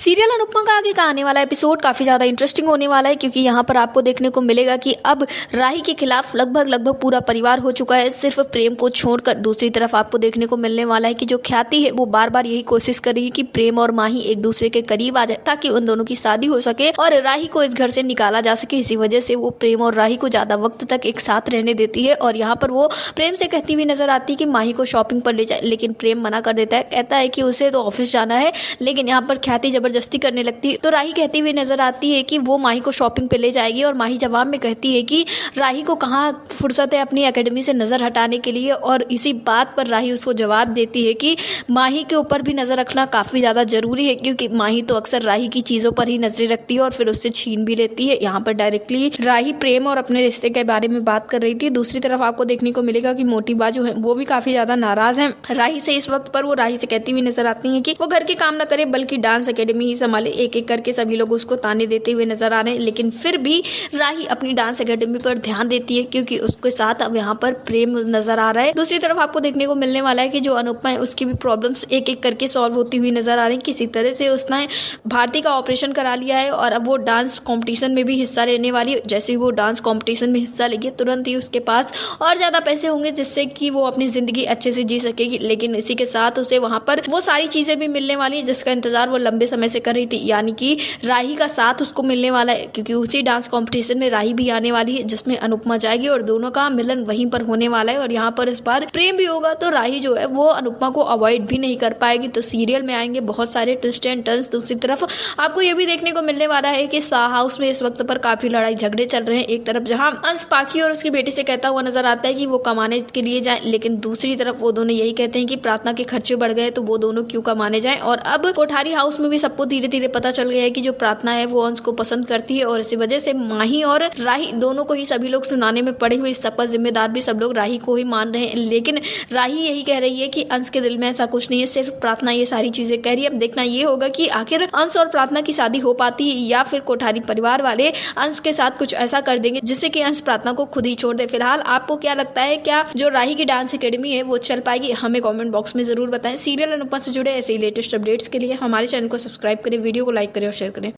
Serial Anupama का आगे का आने वाला एपिसोड काफी ज्यादा इंटरेस्टिंग होने वाला है, क्योंकि यहाँ पर आपको देखने को मिलेगा कि अब राही के खिलाफ लगभग पूरा परिवार हो चुका है, सिर्फ प्रेम को छोड़कर। दूसरी तरफ आपको देखने को मिलने वाला है कि जो ख्याति है वो बार बार यही कोशिश कर रही है कि प्रेम और माही एक दूसरे के करीब आ जाए ताकि उन दोनों की शादी हो सके और राही को इस घर से निकाला जा सके। इसी वजह से वो प्रेम और राही को ज्यादा वक्त तक एक साथ रहने देती है और यहाँ पर वो प्रेम से कहती हुई नजर आती है कि माही को शॉपिंग पर ले जाए, लेकिन प्रेम मना कर देता है, कहता है कि उसे तो ऑफिस जाना है। लेकिन यहाँ पर ख्याति जबरदस्ती करने लगती है तो राही कहती हुई नजर आती है कि वो माही को शॉपिंग पे ले जाएगी और माही जवाब में कहती है कि राही को कहाँ फुर्सत है अपनी एकेडमी से नजर हटाने के लिए। और इसी बात पर राही उसको जवाब देती है कि माही के ऊपर भी नजर रखना काफी ज्यादा जरूरी है, क्योंकि माही तो अक्सर राही की चीजों पर ही नजरें रखती है और फिर उससे छीन भी लेती है। यहाँ पर डायरेक्टली राही प्रेम और अपने रिश्ते के बारे में बात कर रही थी। दूसरी तरफ आपको देखने को मिलेगा कि मोटी बाजू है वो भी काफी ज्यादा नाराज है राही से इस वक्त पर। वो राही से कहती हुई नजर आती है कि वो घर के काम न करे बल्कि डांस एकेडमी ही संभाले। एक एक करके सभी लोग उसको ताने देते हुए नजर आ रहे हैं, लेकिन फिर भी राही अपनी डांस एकेडमी पर ध्यान देती है क्योंकि उसके साथ अब यहाँ पर प्रेम नजर आ रहा है। दूसरी तरफ आपको देखने को मिलने वाला है कि जो अनुपमा है उसकी भी प्रॉब्लम्स एक एक करके सॉल्व होती हुई नजर आ रही है। किसी तरह से उसने भारती का ऑपरेशन करा लिया है और अब वो डांस कॉम्पिटिशन में भी हिस्सा लेने वाली है। जैसे ही वो डांस कॉम्पिटिशन में हिस्सा लेगी तुरंत ही उसके पास और ज्यादा पैसे होंगे जिससे कि वो अपनी जिंदगी अच्छे से जी सकेगी। लेकिन इसी के साथ उसे वहां पर वो सारी चीजें भी मिलने वाली है जिसका इंतजार वो लंबे समय से कर रही थी, यानी कि राही का साथ उसको मिलने वाला है, क्योंकि उसी डांस कंपटीशन में राही भी आने वाली है जिसमें अनुपमा जाएगी और दोनों का मिलन वहीं पर होने वाला है। और यहाँ पर इस बार प्रेम भी होगा तो राही जो है वो अनुपमा को अवॉइड भी नहीं कर पाएगी। तो सीरियल में आएंगे बहुत सारे ट्विस्ट एंड टर्न्स। दूसरी तरफ आपको ये भी देखने को मिलने वाला है कि शाह हाउस में इस वक्त पर काफी लड़ाई झगड़े चल रहे हैं। एक तरफ जहाँ अंश पाखी और उसकी बेटी से कहता हुआ नजर आता है कि वो कमाने के लिए जाए, लेकिन दूसरी तरफ वो दोनों यही कहते हैं कि प्रार्थना के खर्चे बढ़ गए तो वो दोनों क्यों कमाने जाए। और अब कोठारी हाउस में भी सबको धीरे धीरे पता चल गया है कि जो प्रार्थना है वो अंश को पसंद करती है और इसी वजह से माही और राही दोनों को ही सभी लोग सुनाने में पड़े हुए। इस सब का जिम्मेदार भी सब लोग राही को ही मान रहे हैं, लेकिन राही यही कह रही है कि अंश के दिल में ऐसा कुछ नहीं है, सिर्फ प्रार्थना ये सारी चीजें कह रही है। अब देखना ये होगा कि आखिर अंश और प्रार्थना की शादी हो पाती है या फिर कोठारी परिवार वाले अंश के साथ कुछ ऐसा कर देंगे जिससे कि अंश प्रार्थना को खुद ही छोड़ दे। फिलहाल आपको क्या लगता है, क्या जो राही की डांस एकेडमी है वो चल पाएगी? हमें कमेंट बॉक्स में जरूर बताएं। सीरियल अनुपमा से जुड़े ऐसे ही लेटेस्ट अपडेट्स के लिए हमारे चैनल को सब्सक्राइब करें, वीडियो को लाइक करें और शेयर करें।